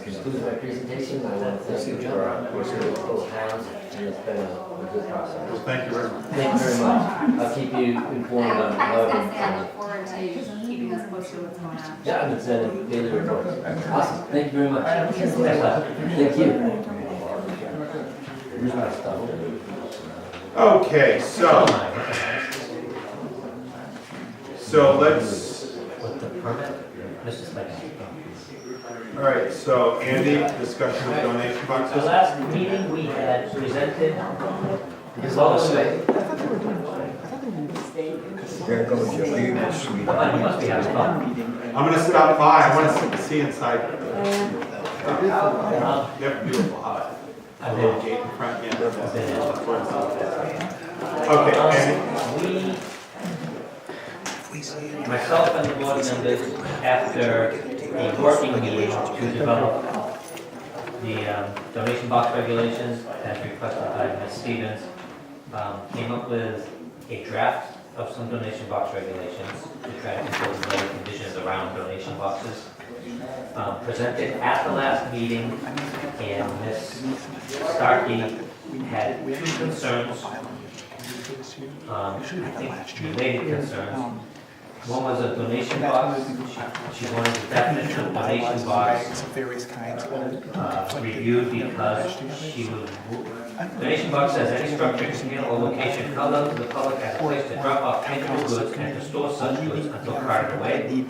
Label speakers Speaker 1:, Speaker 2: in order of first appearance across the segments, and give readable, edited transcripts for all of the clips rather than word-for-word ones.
Speaker 1: concludes my presentation. I want to thank you for working with both towns, and it's been a good process.
Speaker 2: Well, thank you very much.
Speaker 1: Thank you very much. I'll keep you informed on
Speaker 3: I
Speaker 1: how
Speaker 3: was
Speaker 1: it
Speaker 3: gonna say, I
Speaker 1: goes.
Speaker 3: look forward to keeping us posted with what's going on.
Speaker 1: Yeah, I've been sending daily reports. Awesome, thank you very much. Thank you. Here's my stuff.
Speaker 2: Okay, so let's,
Speaker 4: With the permit, Mr. Spicer.
Speaker 2: all right, so Andy, discussion of donation
Speaker 4: The
Speaker 2: boxes.
Speaker 4: last meeting, we had presented
Speaker 1: Here's all the say.
Speaker 5: There goes your favorite sweet.
Speaker 4: Oh, you must be having fun.
Speaker 2: I'm gonna stop by, I wanna see inside. Yep, beautiful house. A little gate in front, yeah. Okay, Andy.
Speaker 4: Myself and the board members, after a working meeting to develop the donation box regulations as requested by Ms. Stevens, came up with a draft of some donation box regulations to try to control the other conditions around donation boxes. Presented at the last meeting, and Ms. Starkey had two concerns, I think related concerns. One was a donation box. She wanted the definition of donation box
Speaker 6: various kinds.
Speaker 4: reviewed because she was, donation box says any structure, container, or location held out to the public as a place to drop off tangible goods and to store such goods until carted away.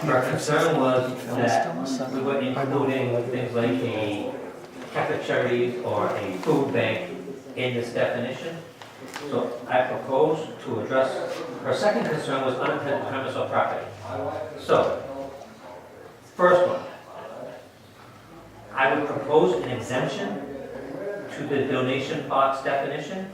Speaker 4: Her concern was that we were including things like a cafeteria or a food bank in this definition. So I proposed to address, her second concern was unintended premise or property. So, first one, I would propose an exemption to the donation box definition.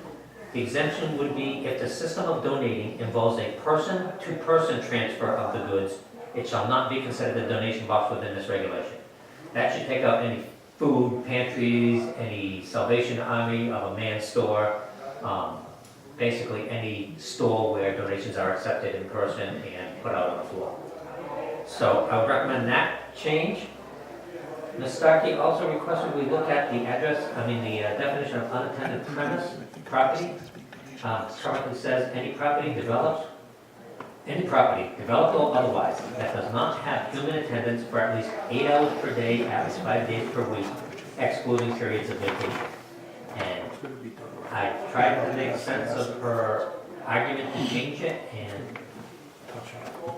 Speaker 4: The exemption would be if the system of donating involves a person-to-person transfer of the goods, it shall not be considered a donation box within this regulation. That should take out any food pantries, any Salvation Army of a man store, basically any store where donations are accepted in person and put out on the floor. So I would recommend that change. Ms. Starkey also requested we look at the the definition of unattended premise, property. Currently says any property developed or otherwise, that does not have human attendance for at least 8 hours per day, at least 5 days per week, excluding periods of vacation. And I tried to make sense of her argument to change it, and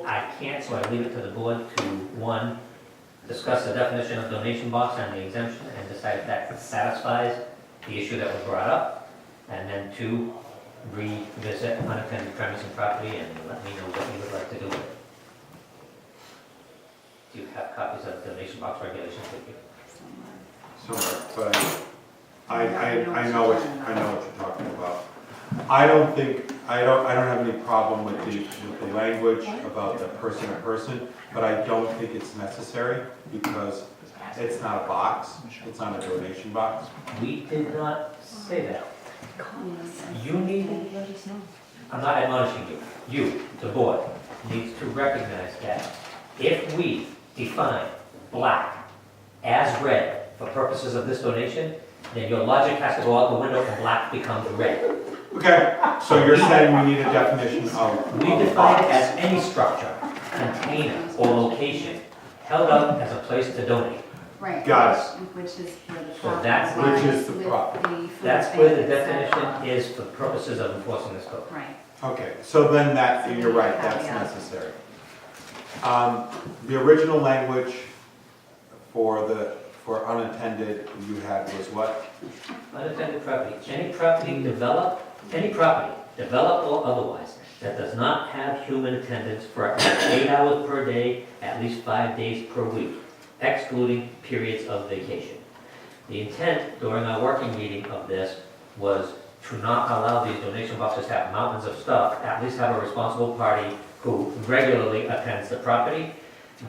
Speaker 4: I can't, so I leave it to the board to, one, discuss the definition of donation box and the exemption, and decide if that satisfies the issue that was brought up, and then two, revisit unattended premise and property, and let me know what you would like to do with it. Do you have copies of the donation box regulations with you?
Speaker 2: Somewhere, but I know what you're talking about. I don't have any problem with the language about the person to person, but I don't think it's necessary because it's not a box, it's not a donation box.
Speaker 4: We did not say that. You need, I'm not admonishing you, the board, needs to recognize that if we define black as red for purposes of this donation, then your logic has to go out the window and black becomes red.
Speaker 2: Okay, so you're saying we need a definition of.
Speaker 4: We define it as any structure, container, or location held out as a place to donate.
Speaker 3: Right.
Speaker 2: Got
Speaker 3: Which is where the
Speaker 4: So
Speaker 3: property
Speaker 4: that's-
Speaker 2: Which
Speaker 3: lies
Speaker 2: is the
Speaker 3: with
Speaker 2: prop-
Speaker 3: the food
Speaker 4: That's where the
Speaker 3: bank, et cetera.
Speaker 4: definition is for purposes of enforcing this code.
Speaker 3: Right.
Speaker 2: Okay, so then you're right, that's necessary. The original language for unattended you had was what?
Speaker 4: Unattended property, any property developed or otherwise, that does not have human attendance for at least 8 hours per day, at least 5 days per week, excluding periods of vacation. The intent during our working meeting of this was to not allow these donation boxes to have mountains of stuff, at least have a responsible party who regularly attends the property.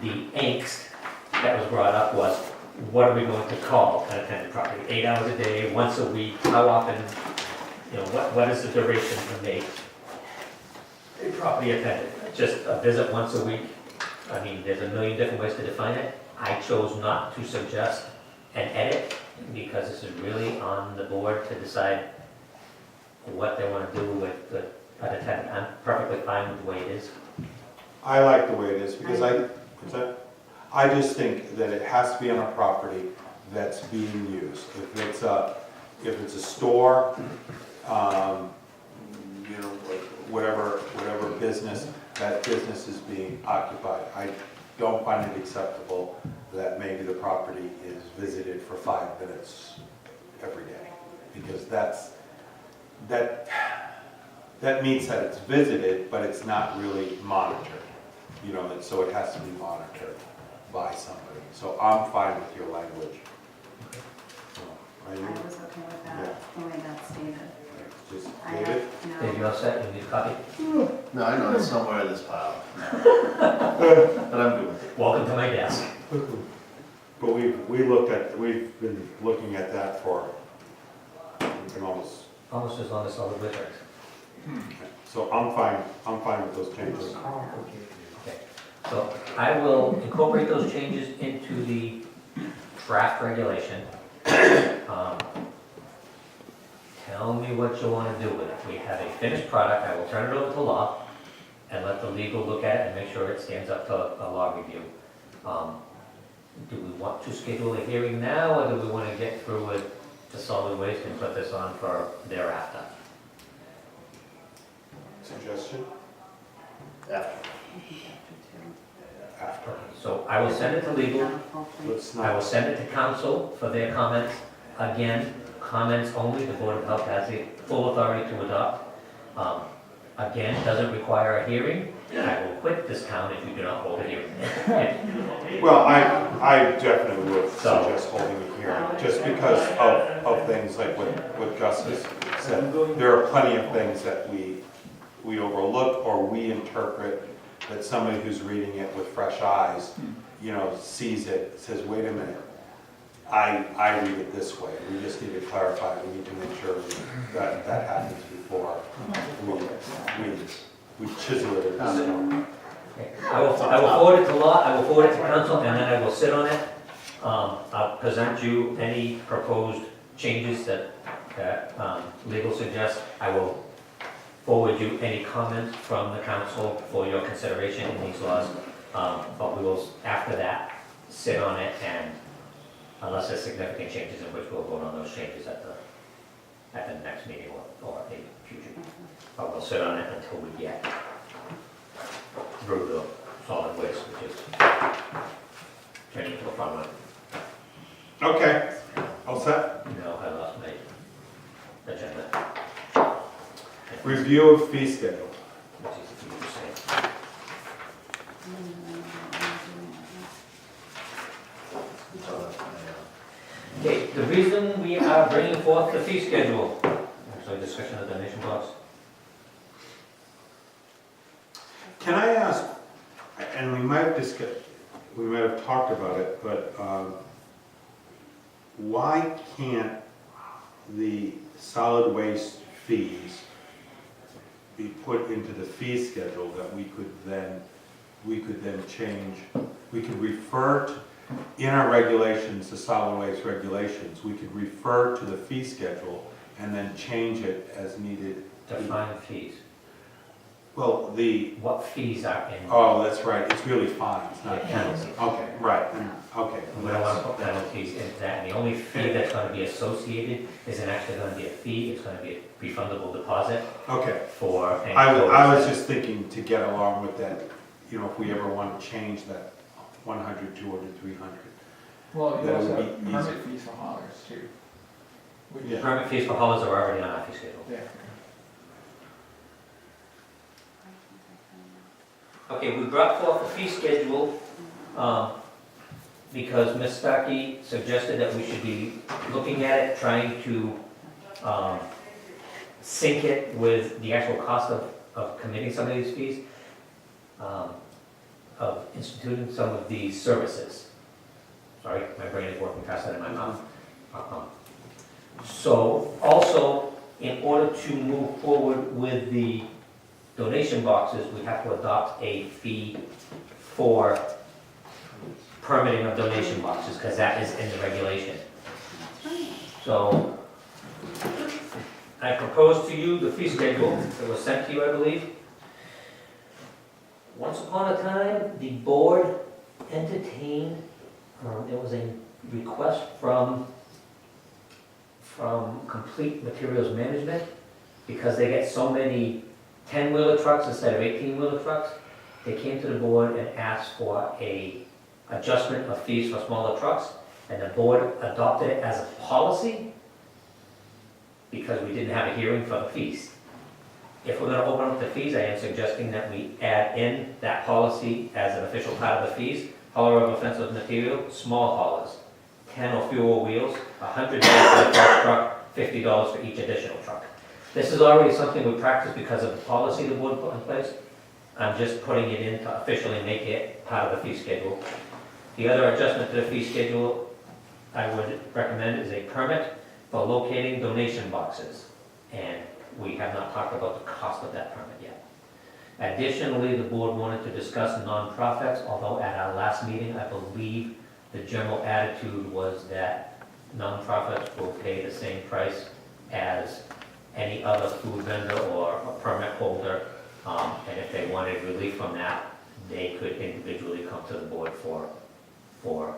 Speaker 4: The angst that was brought up was, what are we going to call an attended property? 8 hours a day, once a week, how often, what is the duration to make a property attended? Just a visit once a week? I mean, there's a million different ways to define it. I chose not to suggest an edit, because this is really on the board to decide what they want to do with the other 10. I'm perfectly fine with the way it is.
Speaker 2: I like the way it is, because what's that? I just think that it has to be on a property that's being used. If it's a store, you know, whatever business, that business is being occupied. I don't find it acceptable that maybe the property is visited for 5 minutes every day, because that means that it's visited, but it's not really monitored. You know, and so it has to be monitored by somebody. So I'm fine with your language. Are
Speaker 3: I
Speaker 2: you?
Speaker 3: was okay with that, the way that's stated.
Speaker 2: Just
Speaker 3: I
Speaker 2: leave
Speaker 3: have,
Speaker 2: it?
Speaker 4: Dave, you all set? You need a copy?
Speaker 6: No, I know it's somewhere in this pile. But I'm good with it.
Speaker 4: Welcome to my desk.
Speaker 2: But we've been looking at that for, we can almost,
Speaker 4: Almost as long as solid waste regs.
Speaker 2: so I'm fine with those changes.
Speaker 4: Okay, so I will incorporate those changes into the draft regulation. Tell me what you want to do with it. We have a finished product, I will turn it over to law and let the legal look at it and make sure it stands up to a law review. Do we want to schedule a hearing now, or do we want to get through with the solid waste and put this on for thereafter?
Speaker 2: Suggestion?
Speaker 6: After.
Speaker 2: After.
Speaker 4: So I will send it to legal.
Speaker 2: Let's
Speaker 4: I will
Speaker 2: not,
Speaker 4: send it to council for their comments. Again, comments only, the Board of Health has the full authority to adopt. Again, doesn't require a hearing. I will quit this town if you do not hold a hearing.
Speaker 2: well, I definitely would
Speaker 4: So-
Speaker 2: suggest holding a hearing, just because of things like what Gus has said. There are plenty of things that we overlook or we interpret, that somebody who's reading it with fresh eyes, you know, sees it, says, wait a minute, I read it this way. We just need to clarify, we need to make sure that happens before we chisel it.
Speaker 4: Okay. I will forward it to law, I will forward it to council, and then I will sit on it. I'll present you any proposed changes that legal suggests. I will forward you any comments from the council for your consideration in these laws. But we will, after that, sit on it, and unless there's significant changes, in which we'll vote on those changes at the next meeting or a future. But we'll sit on it until we get through the solid waste, which is turning to a fun one.
Speaker 2: Okay, all set?
Speaker 4: No, I lost my agenda,
Speaker 2: Review of fee schedule.
Speaker 4: which is easy to say. Okay, the reason we are bringing forth the fee schedule, actually discussion of donation box.
Speaker 2: Can I ask, and we might have talked about it, but why can't the solid waste fees be put into the fee schedule that we could then change? We could refer to, in our regulations, the solid waste regulations, we could refer to the fee schedule and then change it as needed.
Speaker 4: Define fees.
Speaker 2: Well,
Speaker 4: What fees are in?
Speaker 2: oh, that's right, it's really fines, not
Speaker 4: Yeah,
Speaker 2: penalties.
Speaker 4: penalties.
Speaker 2: Okay, right, okay.
Speaker 4: We don't want to put penalties into that, and the only fee that's going to be associated isn't actually going to be a fee, it's going to be a refundable deposit
Speaker 2: Okay,
Speaker 4: for any.
Speaker 2: I was just thinking to get along with that, you know, if we ever want to change that 100, 200, 300.
Speaker 7: Well, you
Speaker 2: That
Speaker 7: also
Speaker 2: would
Speaker 7: have
Speaker 2: be
Speaker 7: permit fees for haulers too. Which-
Speaker 2: Yeah.
Speaker 4: Permit fees for haulers are already on our fee schedule.
Speaker 7: Yeah.
Speaker 4: Okay, we brought forth the fee schedule because Ms. Starkey suggested that we should be looking at it, trying to sync it with the actual cost of committing some of these fees, of instituting some of these services. Sorry, my brain is working faster than my mouth. So also, in order to move forward with the donation boxes, we have to adopt a fee for permitting of donation boxes, because that is in the regulation. So, I proposed to you the fee schedule that was sent to you, I believe. Once upon a time, the board entertained, there was a request from Complete Materials Management, because they get so many 10-wheeler trucks instead of 18-wheeler trucks. They came to the board and asked for a adjustment of fees for smaller trucks, and the board adopted it as a policy because we didn't have a hearing for the fees. If we're gonna open up the fees, I am suggesting that we add in that policy as an official part of the fees. Hauler of offensive material, small haulers, 10 or fewer wheels, $100 for the first truck, $50 for each additional truck. This is already something we practice because of the policy the board put in place. I'm just putting it in to officially make it part of the fee schedule. The other adjustment to the fee schedule I would recommend is a permit for locating donation boxes. And we have not talked about the cost of that permit yet. Additionally, the board wanted to discuss nonprofits, although at our last meeting, I believe the general attitude was that nonprofits will pay the same price as any other food vendor or a permit holder. And if they wanted relief from that, they could individually come to the board for waiver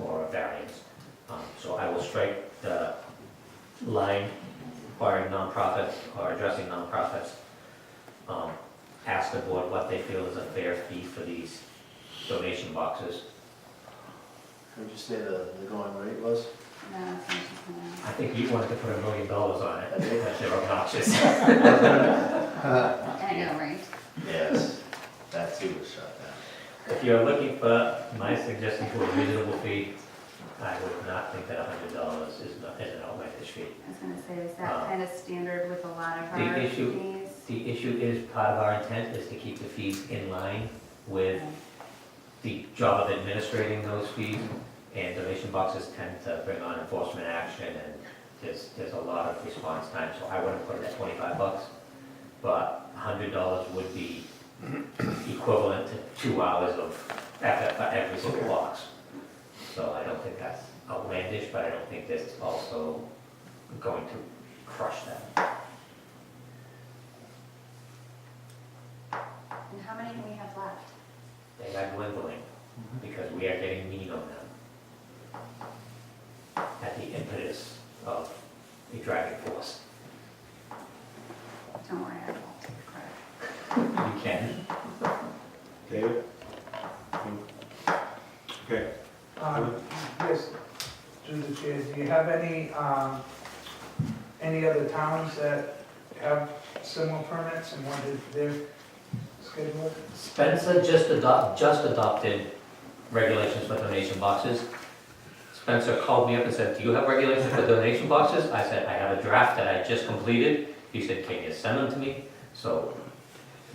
Speaker 4: or a variance. So I will strike the line requiring nonprofits or addressing nonprofits. Ask the board what they feel is a fair fee for these donation boxes.
Speaker 6: What did you say the going rate was?
Speaker 3: No, it's not just gonna-
Speaker 4: I think you wanted to put $1 million on it, because they're obnoxious.
Speaker 3: I know, right?
Speaker 6: Yes, that too was shut down.
Speaker 4: If you're looking for my suggestion for a reasonable fee, I would not think that $100 is an outlandish fee.
Speaker 3: I was gonna say, is that kind of standard with a lot of
Speaker 4: The
Speaker 3: our
Speaker 4: issue-
Speaker 3: fees?
Speaker 4: The issue is, part of our intent is to keep the fees in line with the job of administrating those fees, and donation boxes tend to bring on enforcement action, and there's a lot of response time, so I wouldn't put it at $25, but $100 would be equivalent to 2 hours of effort for every single box. So I don't think that's outlandish, but I don't think that's also going to crush them.
Speaker 3: And how many do we have left?
Speaker 4: They are dwindling, because we are getting mean on them at the impetus of a driving force.
Speaker 3: Don't worry, I won't take the credit.
Speaker 4: You can.
Speaker 2: David? Okay.
Speaker 8: Yes, through the chair, do you have any other towns that have similar permits and what is their schedule?
Speaker 4: Spencer just adopted regulations for donation boxes. Spencer called me up and said, do you have regulations for donation boxes? I said, I have a draft that I just completed. He said, can you send them to me? So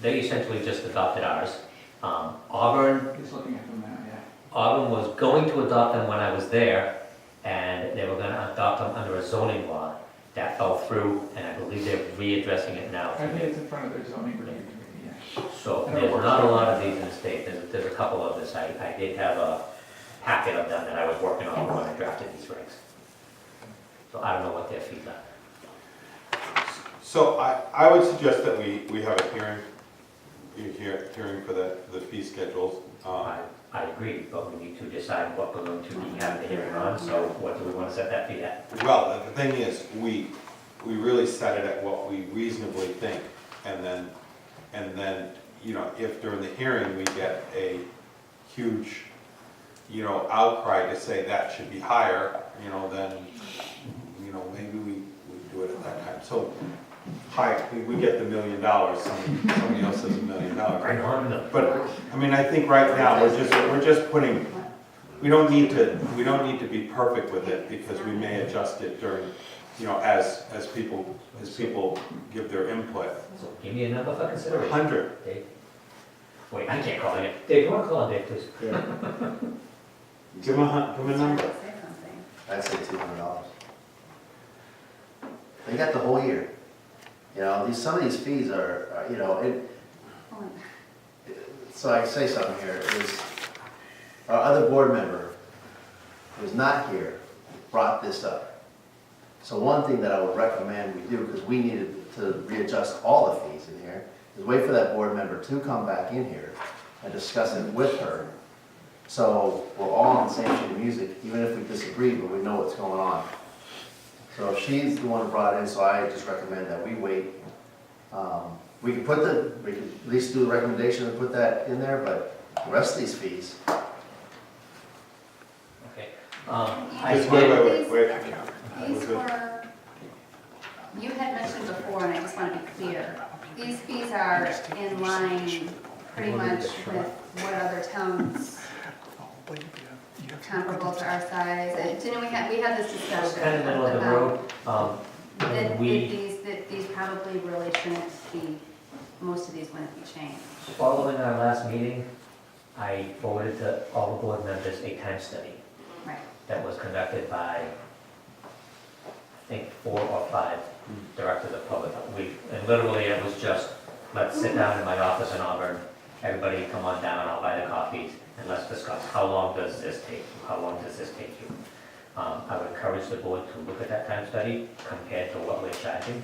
Speaker 4: they essentially just adopted ours. Auburn
Speaker 7: He's looking at them now, yeah.
Speaker 4: Auburn was going to adopt them when I was there, and they were gonna adopt them under a zoning law. That fell through, and I believe they're readdressing it now.
Speaker 7: I think it's in front of their zoning review committee, yeah.
Speaker 4: So there's not a lot of these in the state, there's a couple of this. I did have a packet of them that I was working on when I drafted these regs. So I don't know what their fees are.
Speaker 2: So I would suggest that we have a hearing for the fee schedules.
Speaker 4: I agree, but we need to decide what we're going to be having the hearing on, so what do we want to set that fee at?
Speaker 2: Well, the thing is, we really set it at what we reasonably think, and then, you know, if during the hearing we get a huge, you know, outcry to say that should be higher, you know, then, you know, maybe we do it at that time. So, we get the $1 million, somebody else says $1 million.
Speaker 4: Bring on them.
Speaker 2: But, I mean, I think right now, we're just putting, we don't need to be perfect with it, because we may adjust it during, you know, as people give their input.
Speaker 4: So give me a number for consideration.
Speaker 2: 100.
Speaker 4: Dave? Wait, I can't call it. Dave, you want to call on Dave, please?
Speaker 2: Give him a number.
Speaker 3: Say something.
Speaker 6: I'd say $200. They got the whole year. You know, some of these fees are, you know,
Speaker 3: Oh,
Speaker 6: so I say something here, is our other board member, who's not here, brought this up. So one thing that I would recommend we do, because we needed to readjust all the fees in here, is wait for that board member to come back in here and discuss it with her. So we're all on the same sheet of music, even if we disagree, but we know what's going on. So if she's the one who brought it in, so I just recommend that we wait. We can at least do the recommendation and put that in there, but the rest of these fees,
Speaker 4: Okay.
Speaker 2: Just wait.
Speaker 3: These were, you had mentioned before, and I just want to be clear, these fees are in line pretty much with what other towns comparable to our size, didn't we had this discussion
Speaker 4: Kind of middle of the
Speaker 3: about
Speaker 4: road.
Speaker 3: that these probably really shouldn't be, most of these wouldn't be changed.
Speaker 4: Following our last meeting, I forwarded to all the board members a time study
Speaker 3: Right.
Speaker 4: that was conducted by, I think, 4 or 5 directors of public health. And literally it was just, let's sit down in my office in Auburn, everybody come on down, I'll buy the coffees, and let's discuss how long does this take you, how long does this take you. I would encourage the board to look at that time study compared to what we're charging.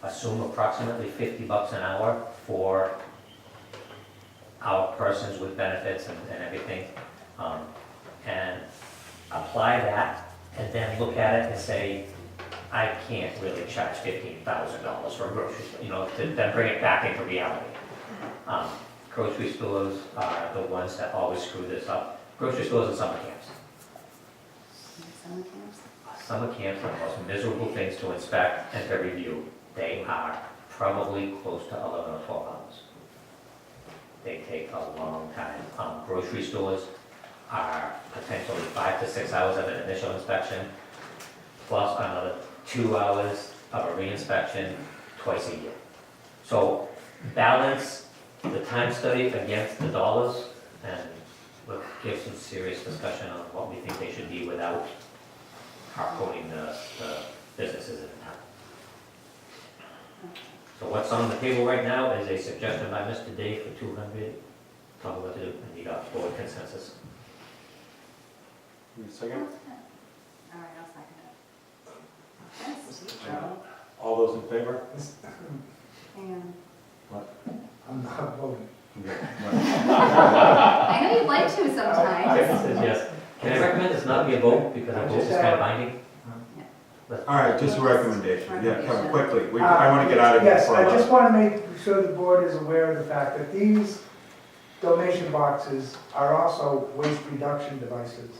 Speaker 4: Assume approximately $50 an hour for our persons with benefits and everything. And apply that, and then look at it and say, I can't really charge $15,000 for a grocery store, to then bring it back into reality. Grocery stores are the ones that always screw this up. Grocery stores and summer camps.
Speaker 3: Summer camps?
Speaker 4: Summer camps are the most miserable things to inspect and to review. They are probably close to 11 or 12 hours. They take a long time. Grocery stores are potentially 5 to 6 hours of an initial inspection, plus another 2 hours of a re-inspection twice a year. So balance the time study against the dollars, and we'll give some serious discussion on what we think they should be without harpooning the businesses in town. So what's on the table right now is a suggestion by Mr. Day for 200. Tell me what to do, and you got board consensus.
Speaker 2: Second?
Speaker 3: All right, I'll second it. That's steep, though.
Speaker 2: All those in favor?
Speaker 3: And
Speaker 8: I'm not voting.
Speaker 3: I know you'd like to sometimes.
Speaker 4: Says yes. Can I recommend this not be a vote, because a vote is kind of binding?
Speaker 2: All right, just a recommendation. Yeah, come quickly. I want to get out of here
Speaker 8: Yes,
Speaker 2: before
Speaker 8: I
Speaker 2: 11.
Speaker 8: just want to make sure the board is aware of the fact that these donation boxes are also waste reduction devices.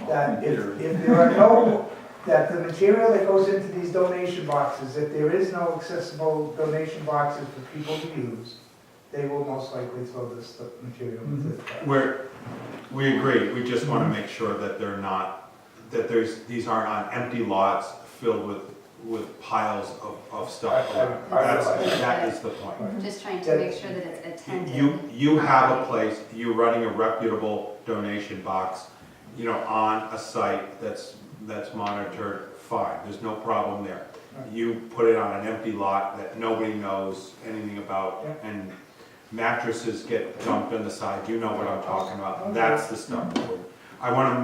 Speaker 8: That if there are no, that the material that goes into these donation boxes, if there is no accessible donation boxes for people to use, they will most likely throw this material into the trash.
Speaker 2: We agree. We just want to make sure that they're not, that these aren't on empty lots filled with piles of stuff. That is the point.
Speaker 3: Just trying to make sure that it's attended.
Speaker 2: You have a place, you're running a reputable donation box, on a site that's monitored, fine, there's no problem there. You put it on an empty lot that nobody knows anything about, and mattresses get dumped on the side, you know what I'm talking about, that's the stuff. I want to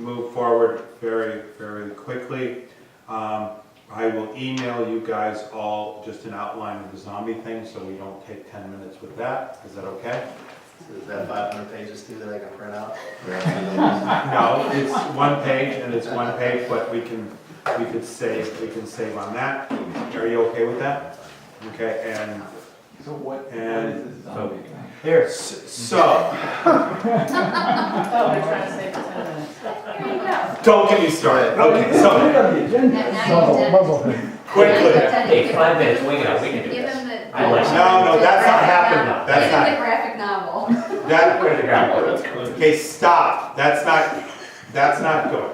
Speaker 2: move forward very, very quickly. I will email you guys all just an outline of the zombie thing, so we don't take 10 minutes with that. Is that okay?
Speaker 6: is that 500 pages too that I can print out?
Speaker 2: No, it's 1 page and it's 1 page, but we can save on that. Are you okay with that? Okay, and
Speaker 7: So what
Speaker 2: And
Speaker 7: is this zombie thing?
Speaker 2: here, so,
Speaker 9: Oh, we're trying to save for 10 minutes.
Speaker 3: There you go.
Speaker 2: don't get me started. Okay, so
Speaker 3: Now you've done.
Speaker 2: quickly.
Speaker 4: Hey, 5 minutes, wing it out, we can do
Speaker 3: Give
Speaker 4: this.
Speaker 3: them the.
Speaker 4: I like
Speaker 2: No, that's not happening.
Speaker 3: Give
Speaker 2: That's
Speaker 3: them the
Speaker 2: not,
Speaker 3: graphic novel.
Speaker 2: that, okay, stop. That's not good.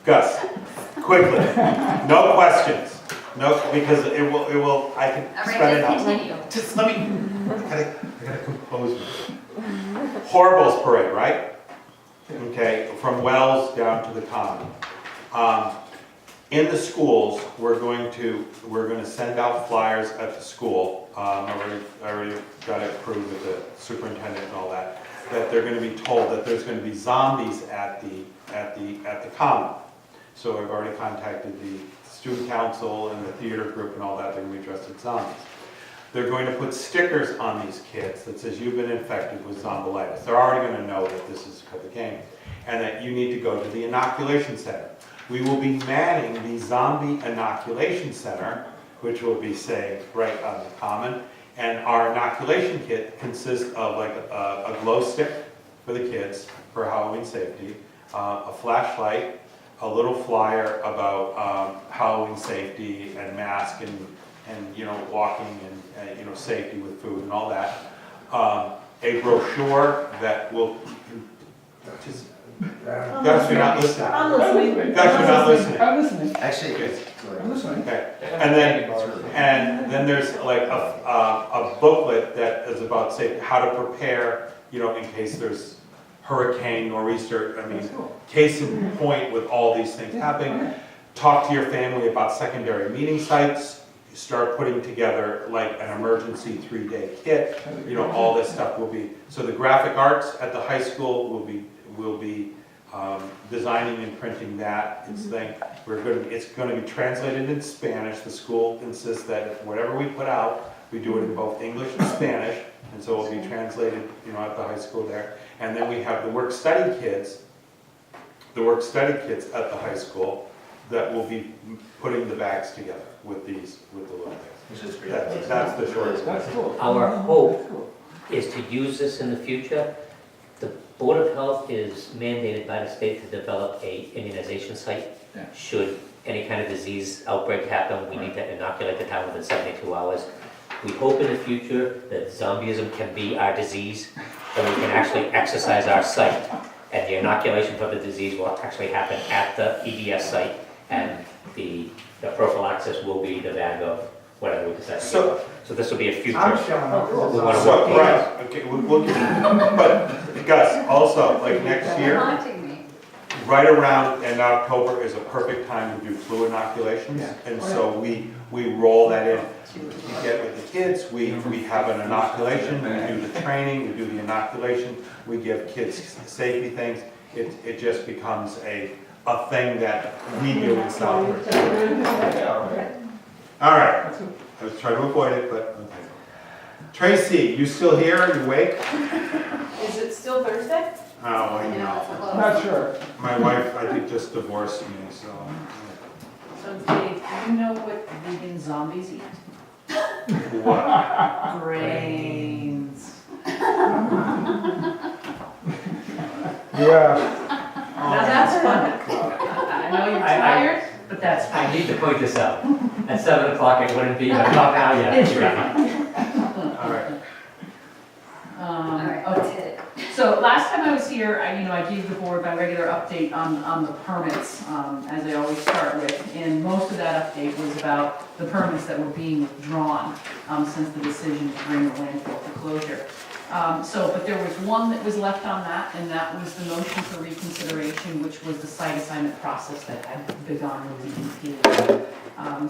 Speaker 2: Gus, quickly, no questions. No, because it will, I can
Speaker 3: All
Speaker 2: spend
Speaker 3: right,
Speaker 2: it
Speaker 3: just
Speaker 2: out.
Speaker 3: continue.
Speaker 2: Just let me, I gotta compose myself. Horribles parade, right? Okay, from Wells down to the common. In the schools, we're going to send out flyers at the school. I already got it approved with the superintendent and all that. that they're gonna be told that there's gonna be zombies at the common. So I've already contacted the student council and the theater group and all that, they're gonna be dressed as zombies. They're going to put stickers on these kids that says you've been infected with zombilitis. They're already gonna know that this is the game, and that you need to go to the inoculation center. We will be manning the zombie inoculation center, which will be, say, right on the common. And our inoculation kit consists of like a glow stick for the kids for Halloween safety, a flashlight, a little flyer about Halloween safety and mask and you know, walking and you know, safety with food and all that. A brochure that will just, gosh, you're not listening.
Speaker 9: I'm listening.
Speaker 2: Gosh, you're not listening.
Speaker 7: I'm listening.
Speaker 6: Actually,
Speaker 2: Okay.
Speaker 7: I'm listening.
Speaker 2: Okay, and then there's like a booklet that is about, say, how to prepare, you know, in case there's hurricane, nor'easter, I mean, case in point with all these things happening. Talk to your family about secondary meeting sites, start putting together like an emergency 3-day kit, you know, all this stuff will be, so the graphic arts at the high school will be designing and printing that. It's going to be translated in Spanish. The school insists that whatever we put out, we do it in both English and Spanish, and so it will be translated, you know, at the high school there. And then we have the work-study kids at the high school that will be putting the bags together with the little things.
Speaker 6: which is great.
Speaker 2: That's the short.
Speaker 7: That's cool.
Speaker 4: Our hope is to use this in the future. The Board of Health is mandated by the state to develop a immunization site.
Speaker 7: Yeah.
Speaker 4: Should any kind of disease outbreak happen, we need to inoculate the town within 72 hours. We hope in the future that zombieism can be our disease, and we can actually exercise our site. And the inoculation for the disease will actually happen at the EDS site, and the prophylaxis will be the bag of whatever we decide to do. So this will be a future.
Speaker 8: I'm showing up.
Speaker 4: We want to
Speaker 2: So,
Speaker 4: work.
Speaker 2: right, okay, we'll get, but Gus, also, like next year,
Speaker 3: Haunting me.
Speaker 2: right around in October is a perfect time to do flu inoculations.
Speaker 7: Yeah.
Speaker 2: And so we roll that in. We get with the kids, we have an inoculation, we do the training, we do the inoculation, we give kids safety things. It just becomes a thing that we do in Southbridge. All right, I was trying to avoid it, but okay. Tracy, you still here? Are you awake?
Speaker 9: Is it still Thursday?
Speaker 2: Oh, I
Speaker 3: You know,
Speaker 2: know.
Speaker 3: it's a
Speaker 7: I'm
Speaker 3: little.
Speaker 7: not sure.
Speaker 2: My wife, I think, just divorced me, so.
Speaker 9: So Dave, do you know what vegan zombies eat?
Speaker 2: What?
Speaker 9: Brains.
Speaker 8: Yeah.
Speaker 9: Now that's fun. I know you're tired, but that's fun.
Speaker 4: I need to point this out. At 7 o'clock, it wouldn't be, but not now yet.
Speaker 9: It's
Speaker 4: You got me.
Speaker 2: All right.
Speaker 3: All right,
Speaker 9: Okay.
Speaker 3: that's it.
Speaker 9: So last time I was here, I gave the board my regular update on the permits, as I always start with. And most of that update was about the permits that were being withdrawn, since the decision to bring the landfill to closure. But there was one that was left on that, and that was the motion for reconsideration, which was the site assignment process that had begun with DEP.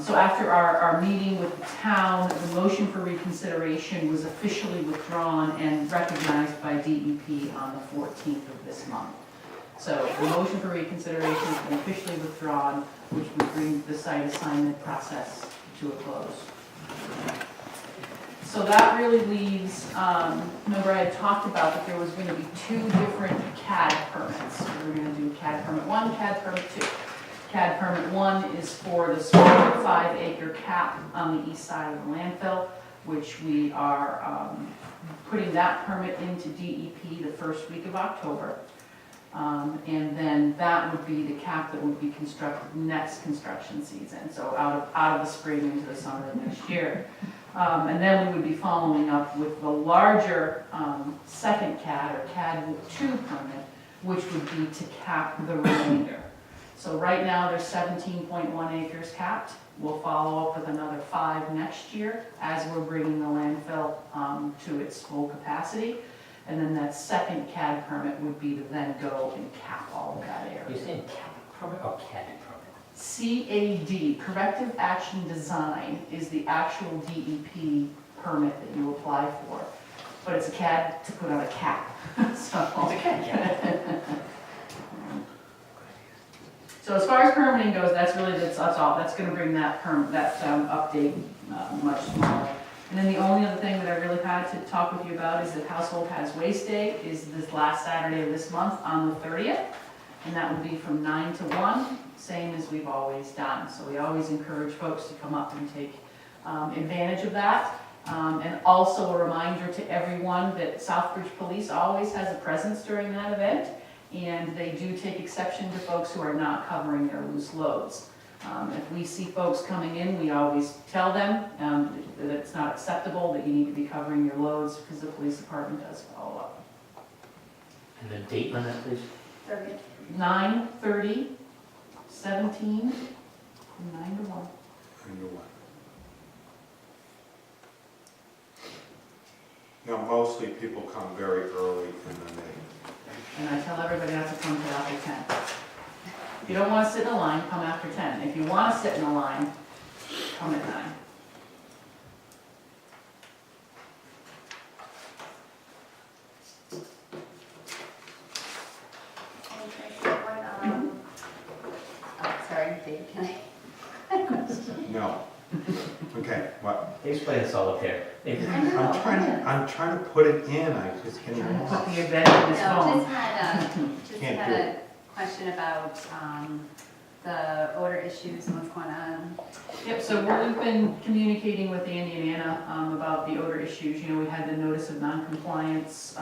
Speaker 9: So after our meeting with the town, the motion for reconsideration was officially withdrawn and recognized by DEP on the 14th of this month. So the motion for reconsideration has been officially withdrawn, which would bring the site assignment process to a close. So that really leaves, remember I had talked about that there was going to be 2 different CAD permits. We were going to do CAD permit 1, CAD permit 2. CAD permit 1 is for the small 5-acre cap on the east side of the landfill, which we are putting that permit into DEP the first week of October. And then that would be the cap that would be constructed next construction season, so out of the spring into the summer of next year. And then we would be following up with the larger second CAD or CAD 2 permit, which would be to cap the remainder. So right now there's 17.1 acres capped. We'll follow up with another 5 next year as we're bringing the landfill to its full capacity. And then that second CAD permit would be to then go and cap all of that area.
Speaker 4: You're saying CAD permit or CAD permit?
Speaker 9: CAD, Corrective Action Design, is the actual DEP permit that you apply for. but it's a CAD to put on a cap, so.
Speaker 4: It's a cat.
Speaker 9: So as far as permitting goes, that's really, that's all, that's gonna bring that update much smaller. And then the only other thing that I really had to talk with you about is that Household Has Waste Day is this last Saturday of this month on the 30th. And that will be from 9 to 1, same as we've always done. So we always encourage folks to come up and take advantage of that. And also a reminder to everyone that Southbridge Police always has a presence during that event. And they do take exception to folks who are not covering their loose loads. If we see folks coming in, we always tell them that it's not acceptable, that you need to be covering your loads, because the police department does follow up.
Speaker 4: And the date on that, please?
Speaker 3: 30th.
Speaker 9: 9:30, 17, 9 to 1.
Speaker 2: I know what. Now, mostly people come very early and then they,
Speaker 9: And I tell everybody not to come till after 10. If you don't want to sit in a line, come after 10. If you want to sit in a line, come at 9.
Speaker 3: Oh, sorry, Dave, can I?
Speaker 2: no. Okay, what?
Speaker 4: Dave's playing solitaire.
Speaker 3: I know.
Speaker 2: I'm trying to put it in, I just can't.
Speaker 9: Trying to put the event in his
Speaker 3: No,
Speaker 9: phone.
Speaker 3: just
Speaker 2: Can't
Speaker 3: had
Speaker 2: do
Speaker 3: a question about the odor issues and what's going on.
Speaker 9: Yep, so we've been communicating with Andy and Anna about the odor issues. You know, we had the notice of noncompliance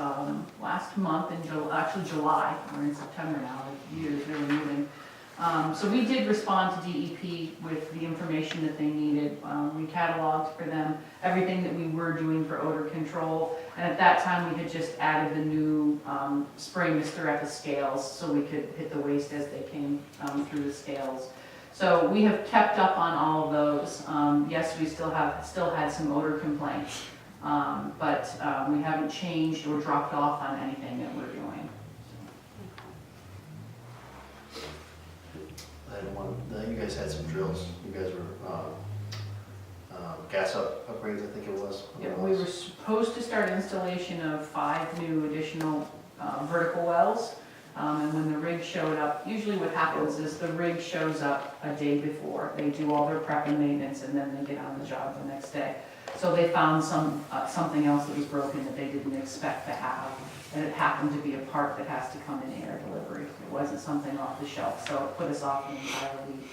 Speaker 9: last month in actually July. We're in September now, the year is really moving. So we did respond to DEP with the information that they needed. We cataloged for them everything that we were doing for odor control. And at that time, we had just added the new spray mister at the scales so we could hit the waste as they came through the scales. So we have kept up on all of those. Yes, we still had some odor complaints, but we haven't changed or dropped off on anything that we're doing.
Speaker 6: You guys had some drills, you guys were, gas upgrades, I think it was.
Speaker 9: Yeah, we were supposed to start installation of 5 new additional vertical wells. And when the rig showed up, usually what happens is the rig shows up a day before. They do all their prep and maintenance and then they get on the job the next day. So they found something else that was broken that they didn't expect to have. And it happened to be a part that has to come in air delivery. It wasn't something off the shelf, so it put us off an entire week.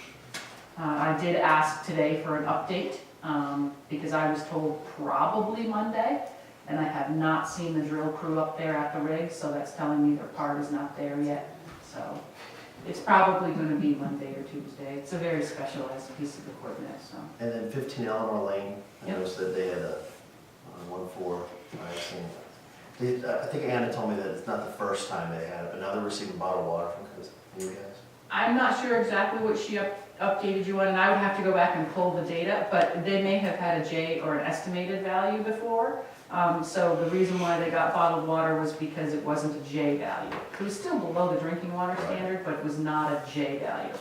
Speaker 9: I did ask today for an update because I was told probably Monday, and I have not seen the drill crew up there at the rig, so that's telling me their part is not there yet. So it's probably going to be Monday or Tuesday. It's a very specialized piece of equipment. So.
Speaker 6: And then 15 Eleanor Lane, I
Speaker 9: Yep.
Speaker 6: noticed that they had a 1-4, I think Anna told me that it's not the first time they had it, but now they're receiving bottled water from you guys.
Speaker 9: I'm not sure exactly what she updated you on, and I would have to go back and pull the data, but they may have had a J or an estimated value before. So the reason why they got bottled water was because it wasn't a J value. It was still below the drinking water standard, but it was not a J value.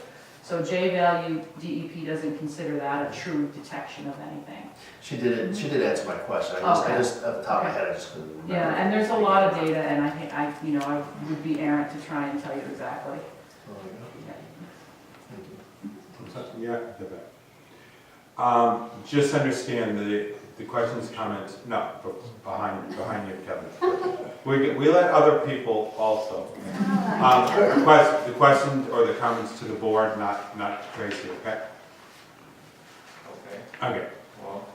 Speaker 9: So J value, DEP doesn't consider that a true detection of anything.
Speaker 6: She did answer my question, I just, at the top of my head, I just couldn't remember.
Speaker 9: Yeah, and there's a lot of data, and I would be errant to try and tell you exactly.
Speaker 6: Thank you.
Speaker 2: Yeah, just understand the questions, comments, no, behind you, Kevin. We let other people also. The questions or the comments to the board, not to Tracy, okay?
Speaker 10: Okay,
Speaker 2: Okay.
Speaker 10: well,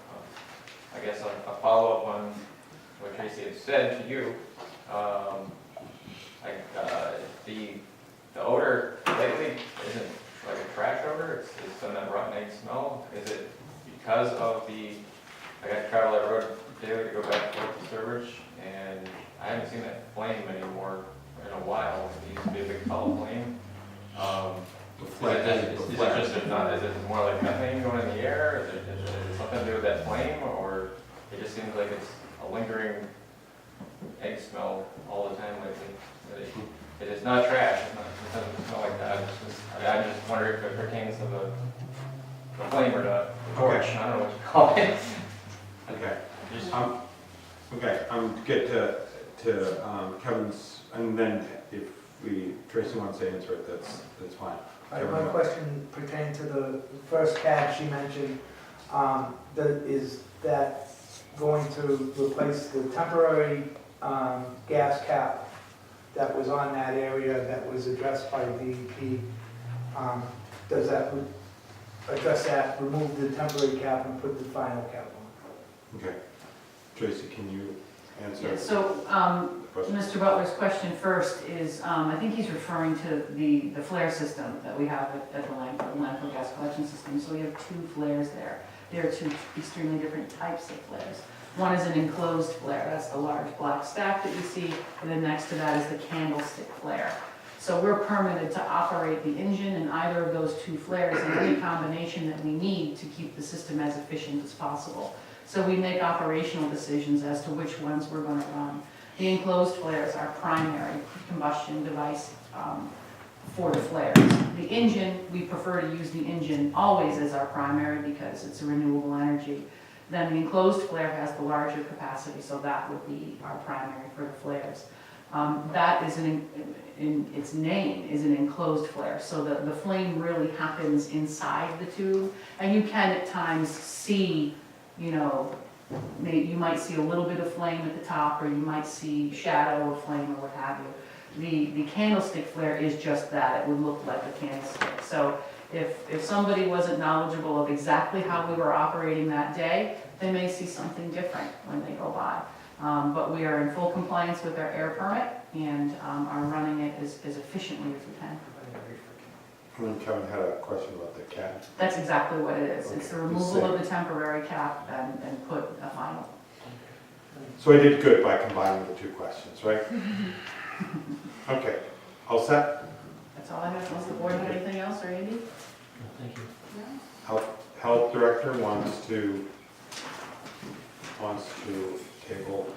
Speaker 10: I guess a follow-up on what Tracy had said to you. The odor lately isn't like a trash odor, it's some that rotten egg smell. Is it because of I got to travel that road daily to go back to Sturbridge, and I haven't seen that flame anymore in a while. It used to be a big tall flame. Is it more like methane going in the air? Is it something to do with that flame, or it just seems like it's a lingering egg smell all the time lately? It is not trash. It doesn't smell like that. I just wonder if it pertains to the flame or not. The torch. I don't know what you call it.
Speaker 2: Okay. Okay, get to Kevin's, and then if Tracy wants to answer it, that's fine.
Speaker 8: My question pertained to the first CAD she mentioned, is that going to replace the temporary gas cap that was on that area that was addressed by DEP. Does that address that, remove the temporary cap and put the final cap on?
Speaker 2: Okay. Tracy, can you answer?
Speaker 9: Yeah, so, Mr. Butler's question first is, I think he's referring to the flare system that we have at the landfill gas collection system. So we have 2 flares there. There are 2 extremely different types of flares. One is an enclosed flare, that's the large black stack that you see, and then next to that is the candlestick flare. So we're permitted to operate the engine in either of those 2 flares in any combination that we need to keep the system as efficient as possible. So we make operational decisions as to which ones we're going to run. The enclosed flares are primary combustion device for the flares. The engine, we prefer to use the engine always as our primary because it's a renewable energy. Then the enclosed flare has the larger capacity, so that would be our primary for the flares. That is in its name is an enclosed flare, so the flame really happens inside the tube, and you can at times see, you know, you might see a little bit of flame at the top, or you might see shadow of flame or what have you. The candlestick flare is just that, it would look like a candlestick. So if somebody wasn't knowledgeable of exactly how we were operating that day, they may see something different when they go by. But we are in full compliance with our air permit and are running it as efficiently as we can.
Speaker 2: And then Kevin had a question about the cap.
Speaker 9: That's exactly what it is. It's the
Speaker 2: Okay.
Speaker 9: removal of the temporary cap and put a final.
Speaker 2: So I did good by combining the 2 questions, right? Okay, all set?
Speaker 9: That's all I have. Unless the board had anything else, or Andy?
Speaker 4: Thank you.
Speaker 2: Health Director wants to table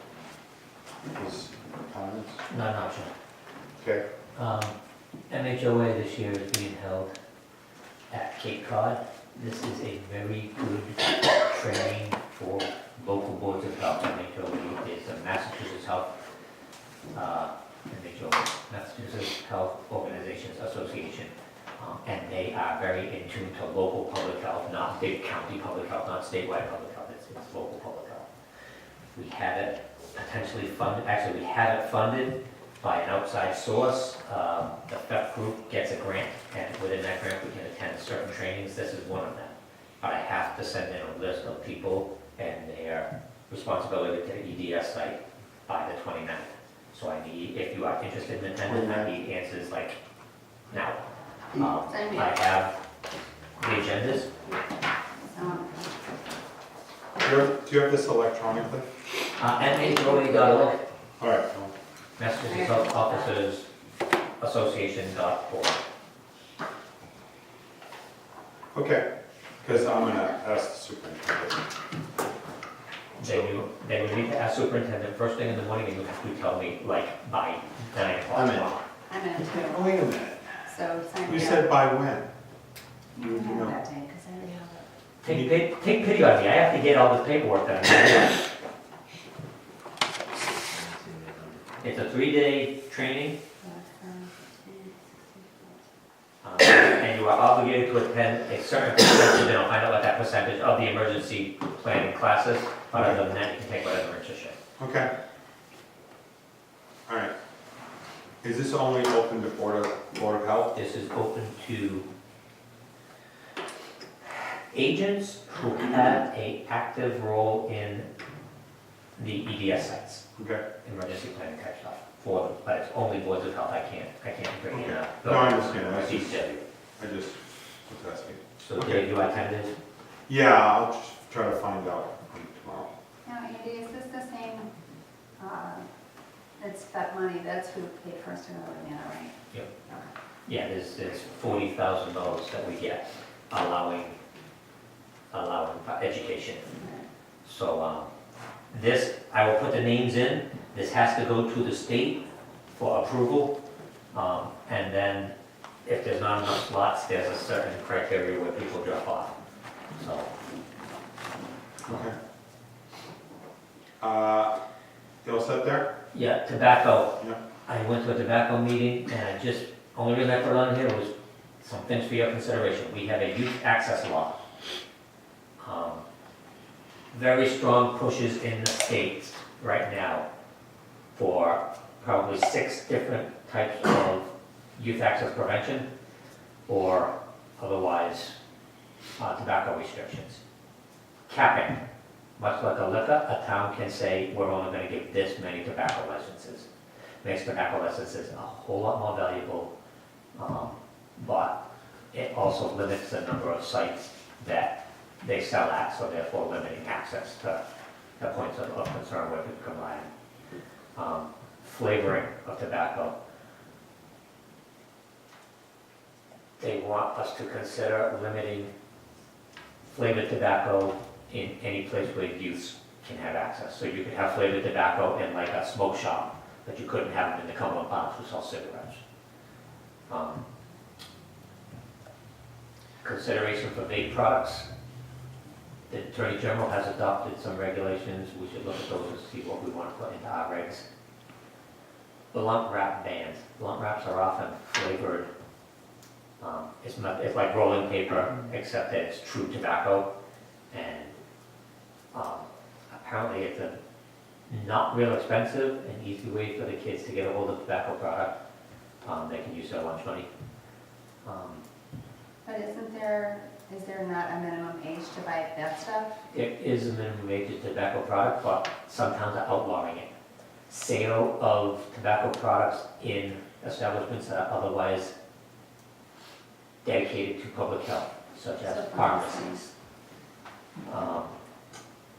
Speaker 2: his comments.
Speaker 4: Not an option.
Speaker 2: Okay,
Speaker 4: MHOA this year is being held at Cape Cod. This is a very good training for local boards of health. MHOA is a Massachusetts Health, MHOA, Massachusetts Health Organizations Association. And they are very in tune to local public health, not big county public health, not statewide public health, it's local public health. We have it potentially funded, actually we have it funded by an outside source. The FEP group gets a grant, and within that grant we can attend certain trainings. This is one of them. But I have to send in a list of people and their responsibility to the EDS site by the 29th. So I need, if you are interested in attending, I need answers like now.
Speaker 3: Same here.
Speaker 4: I have the agendas.
Speaker 2: do you have this electronically?
Speaker 4: MHOA.org,
Speaker 2: All right, well,
Speaker 4: Massachusetts Health Officers Association.org.
Speaker 2: okay, because I'm gonna ask the superintendent.
Speaker 4: They would need to ask superintendent first thing in the morning, and you have to tell me like by 9 o'clock
Speaker 6: I'm in.
Speaker 4: tomorrow.
Speaker 3: I'm in too,
Speaker 2: Wait a minute,
Speaker 3: so sign
Speaker 2: you
Speaker 3: me
Speaker 2: said
Speaker 3: up.
Speaker 2: by when?
Speaker 3: You
Speaker 2: You
Speaker 3: can
Speaker 2: know.
Speaker 3: have that day, because I already have it.
Speaker 4: Take pity on me, I have to get all this paperwork done. It's a 3-day training, and you are obligated to attend a certain percentage, and I'll find out what that percentage of the emergency planning classes, but other than that, you can take whatever interest you have.
Speaker 2: Okay. All right. Is this only open to Board of Health?
Speaker 4: This is open to agents who have an active role in the EDS sites,
Speaker 2: Okay.
Speaker 4: emergency planning type stuff, for them, but it's only boards of health, I can't bring in a.
Speaker 2: No, I understand. I
Speaker 4: DPW.
Speaker 2: just was asking.
Speaker 4: So Dave, you attended?
Speaker 2: Yeah, I'll just try to find out tomorrow.
Speaker 3: Now, Andy, is this the same, it's that money, that's who paid first in Louisiana, right?
Speaker 4: Yep.
Speaker 3: Okay.
Speaker 4: Yeah, there's $40,000 that we get allowing education. So, this, I will put the names in, this has to go to the state for approval. And then if there's not enough slots, there's a certain criteria where people drop off, so.
Speaker 2: Okay. You all set there?
Speaker 4: Yeah, tobacco.
Speaker 2: Yeah.
Speaker 4: I went to a tobacco meeting and I just, only reason I put it on here was some things for your consideration. We have a youth access law. Very strong pushes in the states right now for probably 6 different types of youth access prevention or otherwise tobacco restrictions. Capping, much like a liquor, a town can say, we're only gonna give this many tobacco licenses. Makes tobacco licenses a whole lot more valuable, but it also limits the number of sites that they sell at, so therefore limiting access to the points of concern where people can buy them. Flavoring of tobacco. They want us to consider limiting flavored tobacco in any place where youths can have access. So you could have flavored tobacco in like a smoke shop, but you couldn't have them in the Cumberland Farms who sell cigarettes. Consideration for vape products. The Attorney General has adopted some regulations. We should look at those and see what we want to put into our regs. Blunt wrap bans. Blunt wraps are often flavored. It's like rolling paper, except that it's true tobacco. And apparently it's a not real expensive and easy way for the kids to get a hold of tobacco product. They can use their lunch money.
Speaker 3: But is there not a minimum age to buy that stuff?
Speaker 4: There is a minimum age of tobacco product, but some towns are outlawing it. Sale of tobacco products in establishments that are otherwise dedicated to public health, such as pharmacies.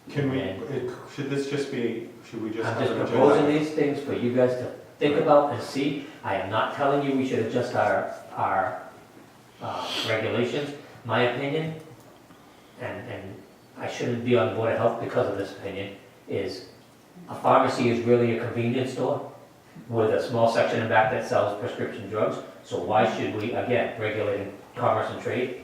Speaker 2: Can we,
Speaker 4: And
Speaker 2: should this just be, should we just
Speaker 4: I'm
Speaker 2: have
Speaker 4: just
Speaker 2: an agenda?
Speaker 4: proposing these things for you guys to think about and see. I am not telling you we should adjust our regulations. My opinion, and I shouldn't be on the Board of Health because of this opinion, is a pharmacy is really a convenience store with a small section in back that sells prescription drugs. So why should we, again, regulating commerce and trade,